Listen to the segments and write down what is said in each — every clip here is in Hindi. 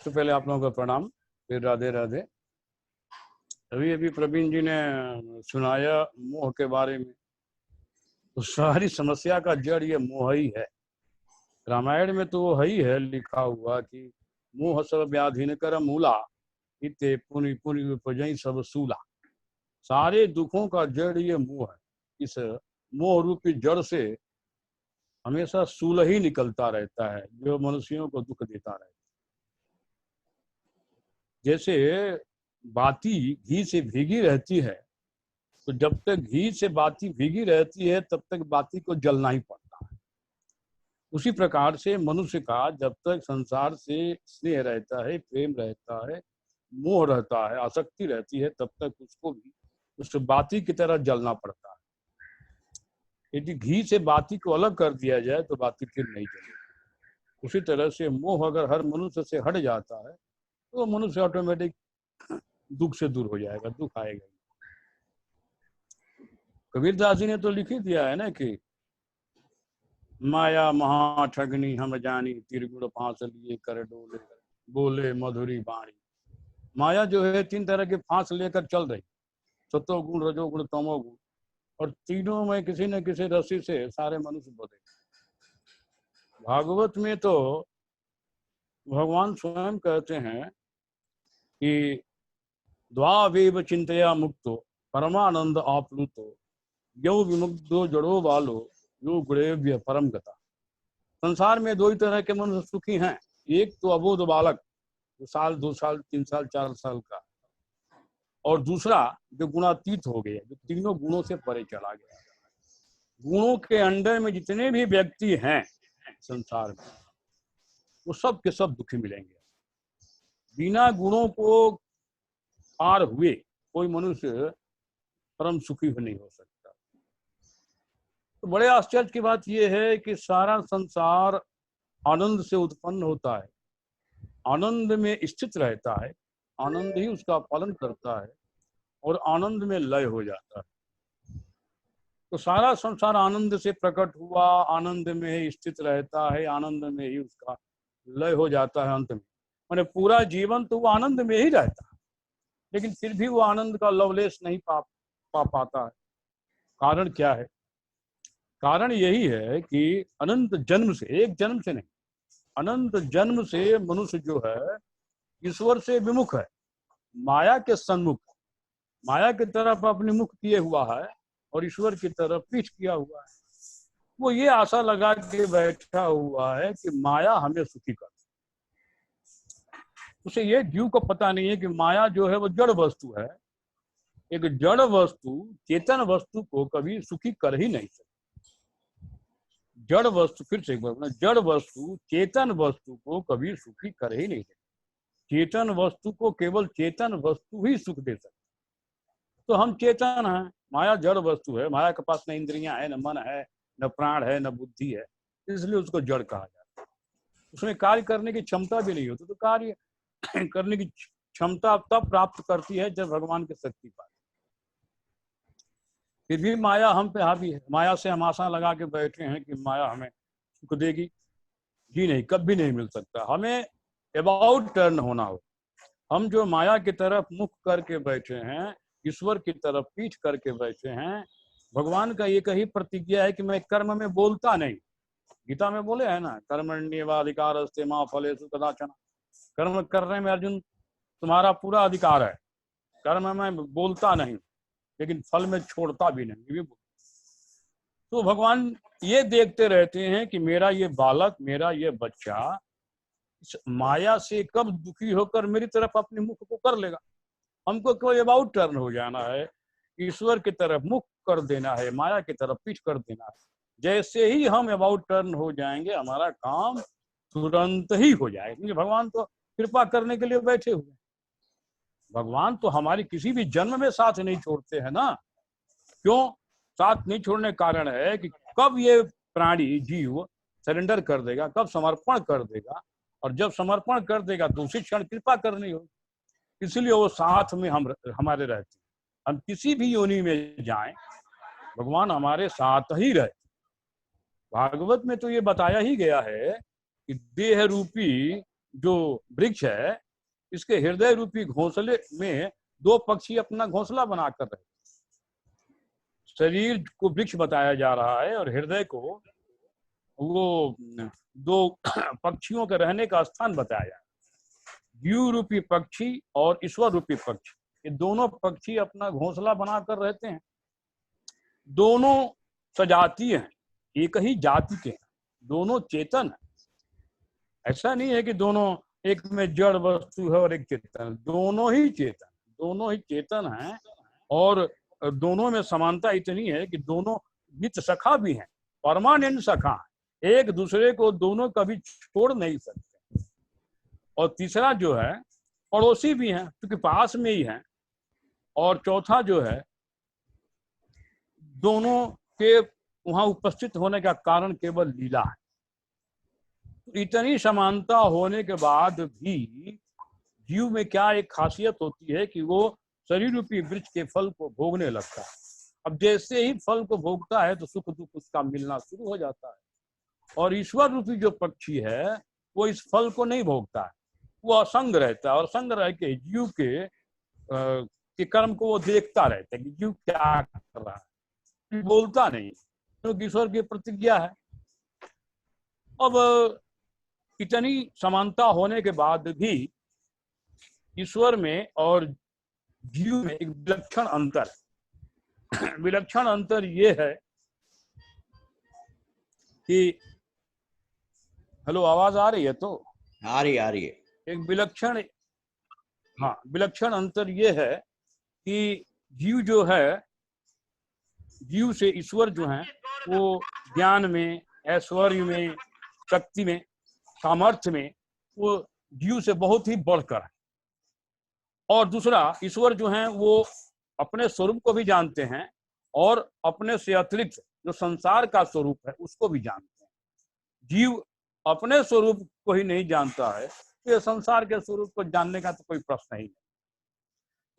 तो पहले आप लोगों का प्रणाम, फिर राधे राधे। अभी अभी प्रवीण जी ने सुनाया मोह के बारे में। तो सारी समस्या का जड़ ये मोह ही है। रामायण में तो वो है ही है लिखा हुआ कि मोह सब व्याधिन कर मूला, इते पुनि पुनि उपजई सब सूला। सारे दुखों का जड़ ये मोह है। इस मोह रूपी जड़ से हमेशा सूल ही निकलता रहता है, जो मनुष्यों को दुख देता रहता है। जैसे बाती घी से भीगी रहती है, तो जब तक घी से बाती भीगी रहती है तब तक बाती को जलना ही पड़ता है। उसी प्रकार से मनुष्य का जब तक संसार से स्नेह रहता है, प्रेम रहता है, मोह रहता है, आसक्ति रहती है, तब तक उसको भी उस बाती की तरह जलना पड़ता है। यदि घी से बाती को अलग कर दिया जाए तो बाती फिर नहीं जलेगी। उसी तरह से मोह अगर हर मनुष्य से हट जाता है तो मनुष्य ऑटोमेटिक दुख से दूर हो जाएगा, दुख आएगा। कबीरदास जी ने तो लिख ही दिया है ना कि माया महाठगनी हम जानी, त्रिगुण फांस लिए कर डोले, बोले मधुरी बाणी। माया जो है 3 तरह के फांस लेकर चल रही, सत्वगुण, रजोगुण, तमोगुण, और तीनों में किसी न किसी रस्सी से सारे मनुष्य बंधे। भागवत में तो भगवान स्वयं कहते हैं कि द्वावेव चिंतया मुक्तो परमानंद आप्लुतो, यो विमुक्तो जड़ो बालो, यो गुणेभ्य परम गता। संसार में 2 ही तरह के मनुष्य सुखी हैं। एक तो अबोध बालक, 2 साल 2 साल 3 साल 4 साल का, और दूसरा जो गुणातीत हो गया, जो तीनों गुणों से परे चला गया। गुणों के अंडर में जितने भी व्यक्ति हैं संसार में, वो सब के सब दुखी मिलेंगे। बिना गुणों को पार हुए कोई मनुष्य परम सुखी नहीं हो सकता। तो बड़े आश्चर्य की बात यह है कि सारा संसार आनंद से उत्पन्न होता है, आनंद में स्थित रहता है, आनंद ही उसका पालन करता है, और आनंद में लय हो जाता है। तो सारा संसार आनंद से प्रकट हुआ, आनंद में ही स्थित रहता है, आनंद में ही उसका लय हो जाता है अंत में। माने पूरा जीवन तो वो आनंद में ही रहता है, लेकिन फिर भी वो आनंद का लवलेश नहीं पा पाता है। कारण क्या है? कारण यही है कि अनंत जन्म से, एक जन्म से नहीं, अनंत जन्म से मनुष्य जो है ईश्वर से विमुख है, माया के सन्मुख, माया की तरफ अपने मुख किए हुआ है और ईश्वर की तरफ पीठ किया हुआ है। वो ये आशा लगा के बैठा हुआ है कि माया हमें सुखी कर। उसे ये जीव को पता नहीं है कि माया जो है वो जड़ वस्तु है। एक जड़ वस्तु चेतन वस्तु को कभी सुखी कर ही नहीं सकती। जड़ वस्तु, फिर से एक बार, जड़ वस्तु चेतन वस्तु को कभी सुखी कर ही नहीं सकती। चेतन वस्तु को केवल चेतन वस्तु ही सुख दे सकती। तो हम चेतन हैं, माया जड़ वस्तु है, माया के पास न इंद्रियां है, न मन है, न प्राण है, न बुद्धि है, इसलिए उसको जड़ कहा जाता है। उसमें कार्य करने की क्षमता भी नहीं होती। तो कार्य करने की क्षमता तब प्राप्त करती है जब भगवान की शक्ति पाती। फिर भी माया हम पे हावी है। माया से हम आशा लगा के बैठे हैं कि माया हमें सुख देगी। जी नहीं, कभी नहीं मिल सकता। हमें अबाउट टर्न होना हो। हम जो माया की तरफ मुख करके बैठे हैं, ईश्वर की तरफ पीठ करके बैठे हैं, भगवान का एक ही प्रतिज्ञा है कि मैं कर्म में बोलता नहीं। गीता में बोले है ना, कर्मण्येवाधिकारस्ते मा फलेषु कदाचन। कर्म करने में अर्जुन तुम्हारा पूरा अधिकार है। कर्म में बोलता नहीं, लेकिन फल में छोड़ता भी नहीं, ये भी। तो भगवान ये देखते रहते हैं कि मेरा ये बालक, मेरा ये बच्चा इस माया से कब दुखी होकर मेरी तरफ अपने मुख को कर लेगा। हमको कोई अबाउट टर्न हो जाना है, ईश्वर की तरफ मुख कर देना है, माया की तरफ पीठ कर देना है। जैसे ही हम अबाउट टर्न हो जाएंगे, हमारा काम तुरंत ही हो जाएगा, क्योंकि भगवान तो कृपा करने के लिए बैठे हुए। भगवान तो हमारी किसी भी जन्म में साथ नहीं छोड़ते हैं ना। क्यों साथ नहीं छोड़ने का कारण है कि कब ये प्राणी जीव सरेंडर कर देगा, कब समर्पण कर देगा, और जब समर्पण कर देगा तो उसी क्षण कृपा करनी होगी। इसलिए वो साथ में हमारे रहते हैं। हम किसी भी योनि में जाएं, भगवान हमारे साथ ही रहते। भागवत में तो ये बताया ही गया है कि देह रूपी जो वृक्ष है, इसके हृदय रूपी घोंसले में दो पक्षी अपना घोंसला बनाकर रहे। शरीर को वृक्ष बताया जा रहा है और हृदय को वो दो पक्षियों के रहने का स्थान बताया जा रहा है। जीव रूपी पक्षी और ईश्वर रूपी पक्षी, ये दोनों पक्षी अपना घोंसला बनाकर रहते हैं। दोनों सजातीय हैं, एक ही जाति के हैं, दोनों चेतन है। ऐसा नहीं है कि दोनों, एक में जड़ वस्तु है और एक चेतन, दोनों ही चेतन हैं। और दोनों में समानता इतनी है कि दोनों नित्य सखा भी हैं, परमानेंट सखा हैं, एक दूसरे को दोनों कभी छोड़ नहीं सकते। और तीसरा जो है पड़ोसी भी हैं, क्योंकि पास में ही हैं। और चौथा जो है, दोनों के वहां उपस्थित होने का कारण केवल लीला है। तो इतनी समानता होने के बाद भी जीव में क्या एक खासियत होती है कि वो शरीर रूपी वृक्ष के फल को भोगने लगता है। अब जैसे ही फल को भोगता है तो सुख दुख उसका मिलना शुरू हो जाता है। और ईश्वर रूपी जो पक्षी है वो इस फल को नहीं भोगता है, वो असंग रहता है। और असंग रह के जीव के कर्म को वो देखता रहता है कि जीव क्या कर रहा है, बोलता नहीं, क्योंकि ईश्वर की प्रतिज्ञा है। अब इतनी समानता होने के बाद भी ईश्वर में और जीव में एक विलक्षण अंतर है। विलक्षण अंतर ये है कि, हेलो आवाज आ रही है? तो आ रही है। एक विलक्षण अंतर ये है कि जीव जो है, जीव से ईश्वर जो है वो ज्ञान में, ऐश्वर्य में, शक्ति में, सामर्थ्य में वो जीव से बहुत ही बढ़कर है। और दूसरा, ईश्वर जो है वो अपने स्वरूप को भी जानते हैं और अपने से अतिरिक्त जो संसार का स्वरूप है उसको भी जानते हैं। जीव अपने स्वरूप को ही नहीं जानता है, तो ये संसार के स्वरूप को जानने का तो कोई प्रश्न ही नहीं।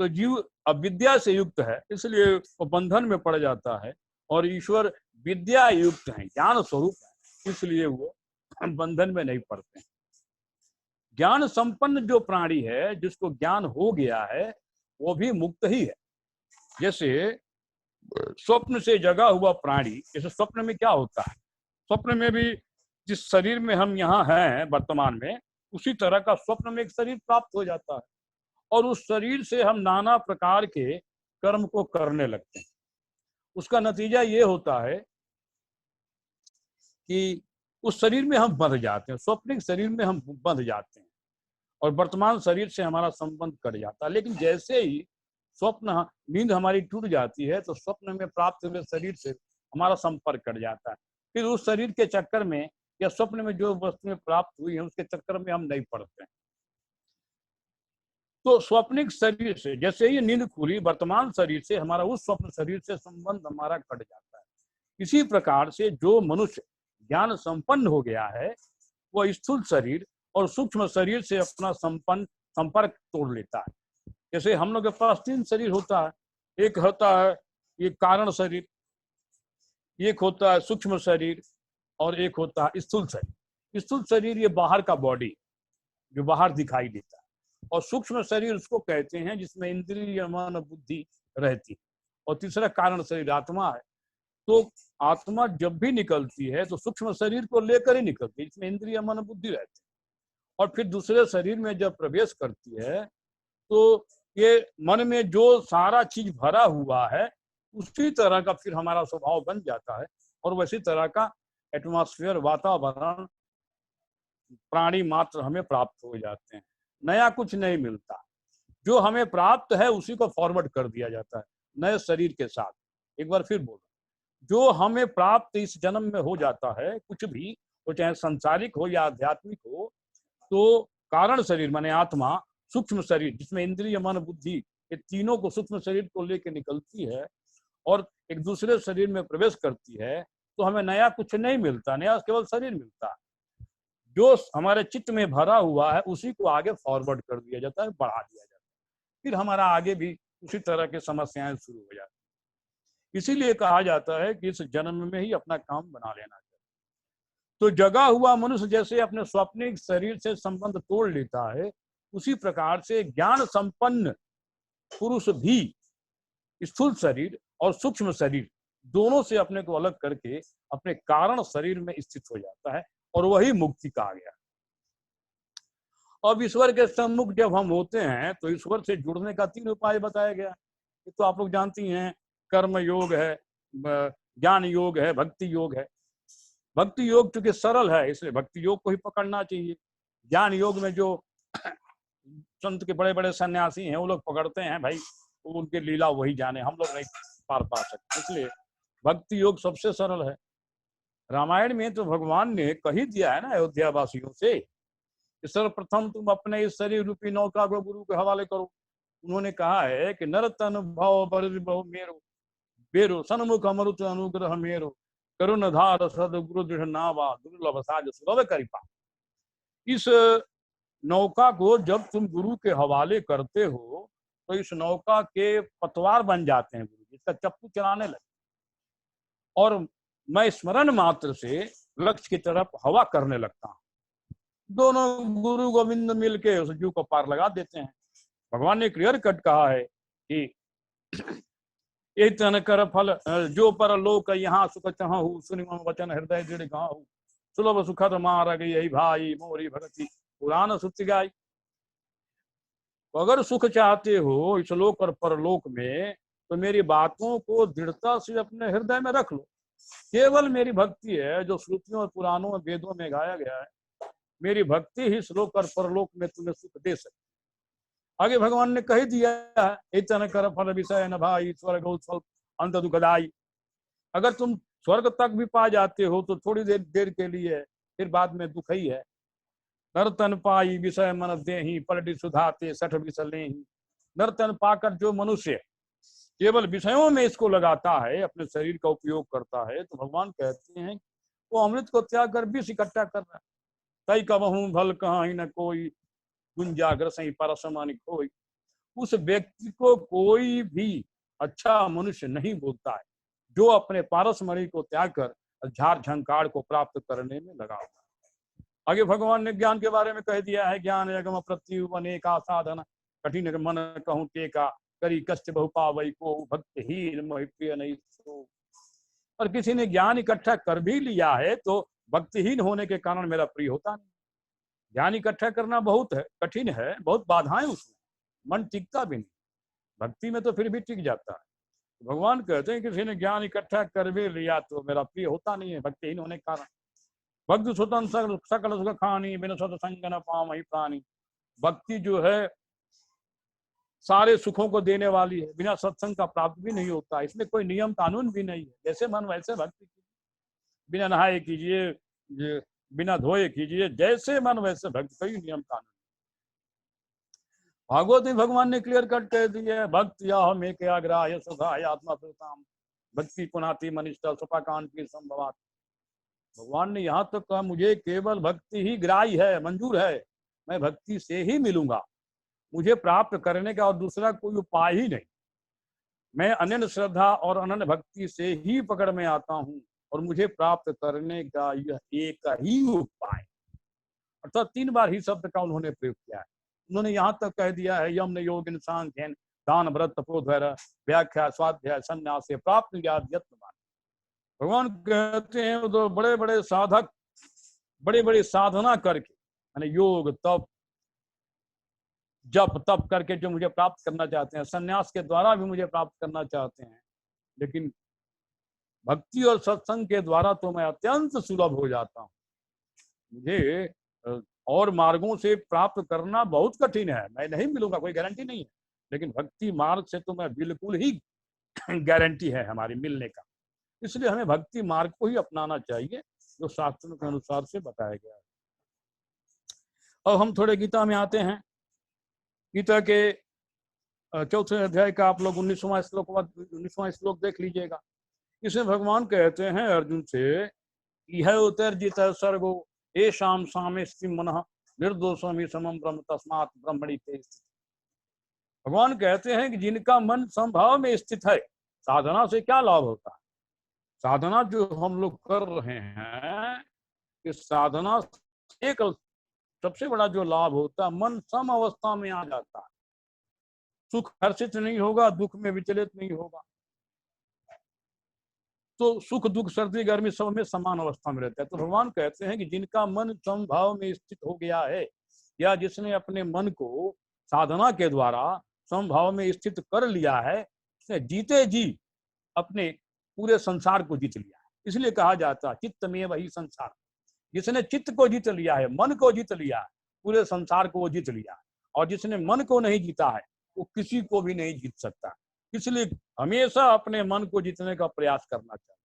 तो जीव अविद्या से युक्त है, इसलिए वो बंधन में पड़ जाता है। और ईश्वर विद्या युक्त है, ज्ञान स्वरूप है, इसलिए वो बंधन में नहीं पड़ते। ज्ञान संपन्न जो प्राणी है, जिसको ज्ञान हो गया है, वो भी मुक्त ही है। जैसे स्वप्न से जगा हुआ प्राणी, जैसे स्वप्न में क्या होता है, स्वप्न में भी जिस शरीर में हम यहाँ हैं वर्तमान में, उसी तरह का स्वप्न में एक शरीर प्राप्त हो जाता है। और उस शरीर से हम नाना प्रकार के कर्म को करने लगते हैं। उसका नतीजा ये होता है कि उस शरीर में हम बंध जाते हैं, स्वप्निक शरीर में हम बंध जाते हैं और वर्तमान शरीर से हमारा संबंध कट जाता है। लेकिन जैसे ही स्वप्न, नींद हमारी टूट जाती है, तो स्वप्न में प्राप्त हुए शरीर से हमारा संपर्क कट जाता है। फिर उस शरीर के चक्कर में या स्वप्न में जो वस्तुएं प्राप्त हुई है उसके चक्कर में हम नहीं पड़ते हैं। तो स्वप्निक शरीर से जैसे ही नींद खुली, वर्तमान शरीर से हमारा उस स्वप्न शरीर से संबंध हमारा कट जाता है। इसी प्रकार से जो मनुष्य ज्ञान संपन्न हो गया है, वह स्थूल शरीर और सूक्ष्म शरीर से अपना संपर्क तोड़ लेता है। जैसे हम लोग के पास 3 शरीर होता है, एक होता है ये कारण शरीर, एक होता है सूक्ष्म शरीर और एक होता है स्थूल शरीर। स्थूल शरीर ये बाहर का बॉडी जो बाहर दिखाई देता है, और सूक्ष्म शरीर उसको कहते हैं जिसमें इंद्रिय, मन, बुद्धि रहती है। और तीसरा कारण शरीर आत्मा है। तो आत्मा जब भी निकलती है तो सूक्ष्म शरीर को लेकर ही निकलती है, इसमें इंद्रिय, मन, बुद्धि रहती है। और फिर दूसरे शरीर में जब प्रवेश करती है तो ये मन में जो सारा चीज भरा हुआ है उसी तरह का फिर हमारा स्वभाव बन जाता है। और वैसी तरह का एटमॉस्फेयर, वातावरण, प्राणी मात्र हमें प्राप्त हो जाते हैं। नया कुछ नहीं मिलता, जो हमें प्राप्त है उसी को फॉरवर्ड कर दिया जाता है नए शरीर के साथ। एक बार फिर बोलो, जो हमें प्राप्त इस जन्म में हो जाता है, कुछ भी हो, चाहे संसारिक हो या आध्यात्मिक हो, तो कारण शरीर माने आत्मा, सूक्ष्म शरीर जिसमें इंद्रिय, मन, बुद्धि, ये तीनों को सूक्ष्म शरीर को लेकर निकलती है और एक दूसरे शरीर में प्रवेश करती है, तो हमें नया कुछ नहीं मिलता, नया केवल शरीर मिलता है। जो हमारे चित्त में भरा हुआ है उसी को आगे फॉरवर्ड कर दिया जाता है, बढ़ा दिया जाता है। फिर हमारा आगे भी उसी तरह की समस्याएं शुरू हो जाती है। इसीलिए कहा जाता है कि इस जन्म में ही अपना काम बना लेना चाहिए। तो जगा हुआ मनुष्य जैसे अपने स्वप्निक शरीर से संबंध तोड़ लेता है, उसी प्रकार से ज्ञान संपन्न पुरुष भी स्थूल शरीर और सूक्ष्म शरीर दोनों से अपने को अलग करके अपने कारण शरीर में स्थित हो जाता है, और वही मुक्ति कहा गया। अब ईश्वर के सम्मुख जब हम होते हैं तो ईश्वर से जुड़ने का 3 उपाय बताया गया। ये तो आप लोग जानती हैं, कर्म योग है, ज्ञान योग है, भक्ति योग है। भक्ति योग चूंकि सरल है इसलिए भक्ति योग को ही पकड़ना चाहिए। ज्ञान योग में जो संत के बड़े बड़े सन्यासी हैं वो लोग पकड़ते हैं, भाई वो उनकी लीला वही जाने, हम लोग नहीं पार पा सकते, इसलिए भक्ति योग सबसे सरल है। रामायण में तो भगवान ने कही दिया है ना अयोध्या वासियों से, सर्वप्रथम तुम अपने इस शरीर रूपी नौका को गुरु के हवाले करो। उन्होंने कहा है कि नर तन भाव बहु मेरो बेरो सन्मुख अमृत अनुग्रह मेरो करुण धार सद गुरु दृढ़ नावा दुर्लभ साज सुलभ कृपा। इस नौका को जब तुम गुरु के हवाले करते हो तो इस नौका के पतवार बन जाते हैं गुरु, इसका चप्पू चलाने लगे, और मैं स्मरण मात्र से लक्ष्य की तरफ हवा करने लगता हूं। दोनों गुरु गोविंद मिलके उस जू को पार लगा देते हैं। भगवान ने क्लियर कट कहा है कि तन कर फल जो पर लोक यहाँ सुख चाहू सुनि मम वचन हृदय दृढ़ गाहू सुलभ सुखद मार्ग यही भाई मोरी भगति पुराण सुत गाई। तो अगर सुख चाहते हो इस लोक और परलोक में तो मेरी बातों को दृढ़ता से अपने हृदय में रख लो। केवल मेरी भक्ति है जो श्रुतियों और पुराणों और वेदों में गाया गया है, मेरी भक्ति ही श्लोक और परलोक में तुम्हें सुख दे सकती। आगे भगवान ने कह दिया है, इतन कर फल विषय न भाई स्वर्ग उत्सव अंत दुखदाई। अगर तुम स्वर्ग तक भी पा जाते हो तो थोड़ी देर के लिए, फिर बाद में दुख ही है। नर्तन पाई विषय मन देहि पलटि सुधाते सठ विषय लेहि। नर्तन पाकर जो मनुष्य केवल विषयों में इसको लगाता है, अपने शरीर का उपयोग करता है, तो भगवान कहते हैं वो अमृत को त्याग कर विष इकट्ठा कर रहा है। तई कबहू भल कहीं न कोई गुंजाग्र सही परसमानी कोई। उस व्यक्ति को कोई भी अच्छा मनुष्य नहीं बोलता है जो अपने पारसमणि को त्याग कर झार झंकार को प्राप्त करने में लगा हुआ है। आगे भगवान ने ज्ञान के बारे में कह दिया है, ज्ञान यगम प्रत्युप अनेका साधन कठिन मन कहूं टेका करी कष्ट बहु पावई को भक्तहीन मोहि प्रिय नहीं सो। और किसी ने ज्ञान इकट्ठा कर भी लिया है तो भक्तिहीन होने के कारण मेरा प्रिय होता नहीं। ज्ञान इकट्ठा करना बहुत है कठिन है, बहुत बाधाएं उसमें, मन टिकता भी नहीं। भक्ति में तो फिर भी टिक जाता है। भगवान कहते हैं किसी ने ज्ञान इकट्ठा कर भी लिया तो मेरा प्रिय होता नहीं है भक्तिहीन होने के कारण। भक्ति स्वतंत्र सकल सुख खानी बिन सत्संग न पावई प्राणी। भक्ति जो है सारे सुखों को देने वाली है, बिना सत्संग का प्राप्त भी नहीं होता। इसमें कोई नियम कानून भी नहीं है, जैसे मन वैसे भक्ति कीजिए, बिना नहाए कीजिए, बिना धोए कीजिए, जैसे मन वैसे भक्ति, कोई नियम कानून। भागवत में भगवान ने क्लियर कट कह दिया, भक्ति हम एक आग्राह्य सुधाय आत्मा प्रताम भक्ति पुनाति मनिष्ठा सुपाकांड की संभवात। भगवान ने यहाँ तक कहा मुझे केवल भक्ति ही ग्राह्य है, मंजूर है, मैं भक्ति से ही मिलूंगा, मुझे प्राप्त करने का और दूसरा कोई उपाय ही नहीं। मैं अनन्य श्रद्धा और अनन्य भक्ति से ही पकड़ में आता हूँ और मुझे प्राप्त करने का यह एक ही उपाय। अर्थात 3 बार ही शब्द का उन्होंने प्रयोग किया है। उन्होंने यहाँ तक कह दिया है यम योग इंसान ध्यान दान व्रत तपोधैर्य व्याख्या स्वाध्याय संन्यास से प्राप्त यत्नवान। भगवान कहते हैं तो बड़े बड़े साधक बड़ी बड़ी साधना करके, यानी योग तप जप तप करके जो मुझे प्राप्त करना चाहते हैं, संन्यास के द्वारा भी मुझे प्राप्त करना चाहते हैं, लेकिन भक्ति और सत्संग के द्वारा तो मैं अत्यंत सुलभ हो जाता हूँ। मुझे और मार्गों से प्राप्त करना बहुत कठिन है, मैं नहीं मिलूंगा, कोई गारंटी नहीं है, लेकिन भक्ति मार्ग से तो मैं बिल्कुल ही गारंटी है हमारी मिलने का। इसलिए हमें भक्ति मार्ग को ही अपनाना चाहिए जो शास्त्रों के अनुसार से बताया गया है। अब हम थोड़े गीता में आते हैं। गीता के 4थे अध्याय का आप लोग 19वां श्लोक देख लीजिएगा। इसमें भगवान कहते हैं अर्जुन से, यह उत्तरजित सर्गो येषां सामे स्थितिं मनः निर्दोषम समम ब्रह्म तस्मात् ब्रह्मणि ते स्थित। भगवान कहते हैं कि जिनका मन समभाव में स्थित है, साधना से क्या लाभ होता है? साधना जो हम लोग कर रहे हैं कि साधना एक सबसे बड़ा जो लाभ होता है, मन सम अवस्था में आ जाता है, सुख हर्षित नहीं होगा, दुख में विचलित नहीं होगा, तो सुख दुख सर्दी गर्मी सब में समान अवस्था में रहता है। तो भगवान कहते हैं कि जिनका मन समभाव में स्थित हो गया है, या जिसने अपने मन को साधना के द्वारा समभाव में स्थित कर लिया है, उसने जीते जी अपने पूरे संसार को जीत लिया है। इसलिए कहा जाता है चित्त में वही संसार। जिसने चित्त को जीत लिया है, मन को जीत लिया है, पूरे संसार को वो जीत लिया है। और जिसने मन को नहीं जीता है, वो किसी को भी नहीं जीत सकता। इसलिए हमेशा अपने मन को जीतने का प्रयास करना चाहिए।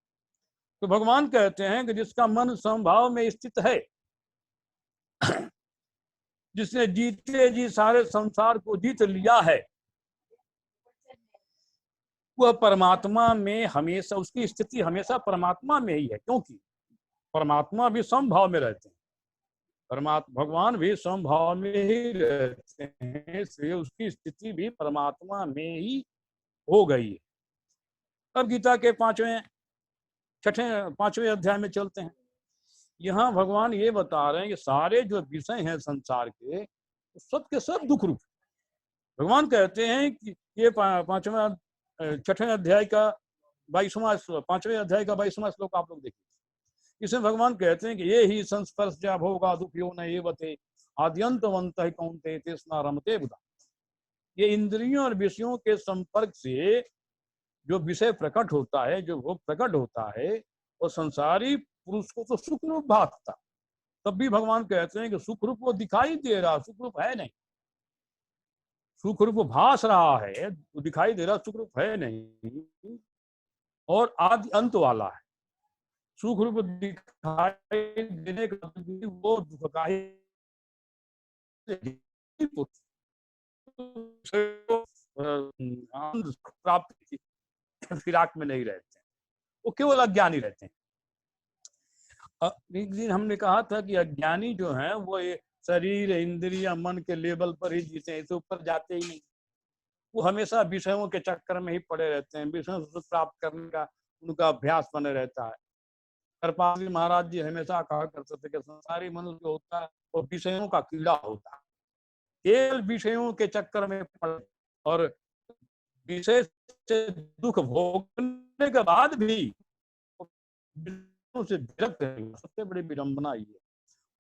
तो भगवान कहते हैं कि जिसका मन समभाव में स्थित है, जिसने जीते जी सारे संसार को जीत लिया है, वह परमात्मा में हमेशा, उसकी स्थिति हमेशा परमात्मा में ही है, क्योंकि परमात्मा भी समभाव में रहते हैं, भगवान भी समभाव में ही रहते हैं, इसलिए उसकी स्थिति भी परमात्मा में ही हो गई है। अब गीता के पांचवें अध्याय में चलते हैं। यहाँ भगवान ये बता रहे हैं कि सारे जो विषय हैं संसार के, सब के सब दुख रूप। भगवान कहते हैं कि ये छठवें अध्याय का 22वां, 5वें अध्याय का 22वां श्लोक आप लोग देखिए। इसमें भगवान कहते हैं कि ये ही संस्पर्शा भोगा दुखियो न एवते आद्यंतवंतः कौन्तेय तृष्णा रमते बुधा। ये इंद्रियों और विषयों के संपर्क से जो विषय प्रकट होता है, जो भोग प्रकट होता है, वो संसारी पुरुष को तो सुख रूप भासता। तब भी भगवान कहते हैं कि सुख रूप वो दिखाई दे रहा, सुख रूप है नहीं। सुख रूप भास रहा है, वो दिखाई दे रहा, सुख रूप है नहीं, और आदि अंत वाला है। सुख रूप दिखाई देने का वो दुख का ही प्राप्त फिराक में नहीं रहते, वो केवल अज्ञानी रहते हैं। एक दिन हमने कहा था कि अज्ञानी जो है वो शरीर इंद्रिय मन के लेवल पर ही जीते हैं, इससे ऊपर जाते ही नहीं। वो हमेशा विषयों के चक्कर में ही पड़े रहते हैं, विषयों से प्राप्त करने का उनका अभ्यास बने रहता है। कृपाल जी महाराज जी हमेशा कहा करते थे कि संसारी मनुष्य होता है वो विषयों का कीड़ा होता है, केवल विषयों के चक्कर में पड़े और विषय से दुख भोगने के बाद भी से विरक्त है। सबसे बड़ी विडंबना ये है,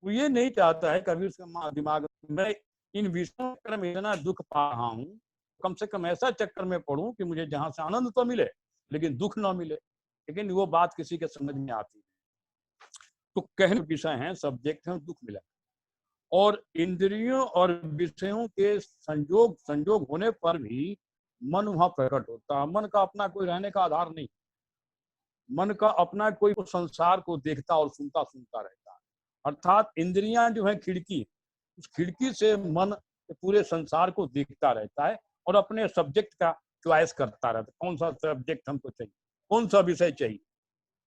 वो ये नहीं चाहता है कभी उसके दिमाग में इन विषयों में इतना दुख पा रहा हूँ, कम से कम ऐसा चक्कर में पड़ूं कि मुझे जहां से आनंद तो मिले लेकिन दुख ना मिले। लेकिन वो बात किसी के समझ में आती है। तो कहने विषय है, सब्जेक्ट है, दुख मिला। और इंद्रियों और विषयों के संयोग होने पर भी मन वहां प्रकट होता है। मन का अपना कोई रहने का आधार नहीं, मन का अपना कोई संसार को देखता और सुनता रहता है। अर्थात इंद्रियां जो है खिड़की, उस खिड़की से मन पूरे संसार को देखता रहता है और अपने सब्जेक्ट का चॉइस करता रहता है, कौन सा सब्जेक्ट हमको चाहिए, कौन सा विषय चाहिए,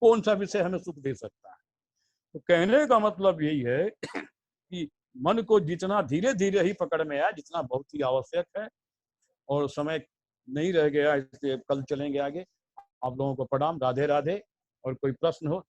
कौन सा विषय हमें सुख दे सकता है। तो कहने का मतलब यही है कि मन को जितना धीरे धीरे ही पकड़ में आया, जितना बहुत ही आवश्यक है। और समय नहीं रह गया, इसलिए कल चलेंगे आगे। आप लोगों को प्रणाम, राधे राधे। और कोई प्रश्न हो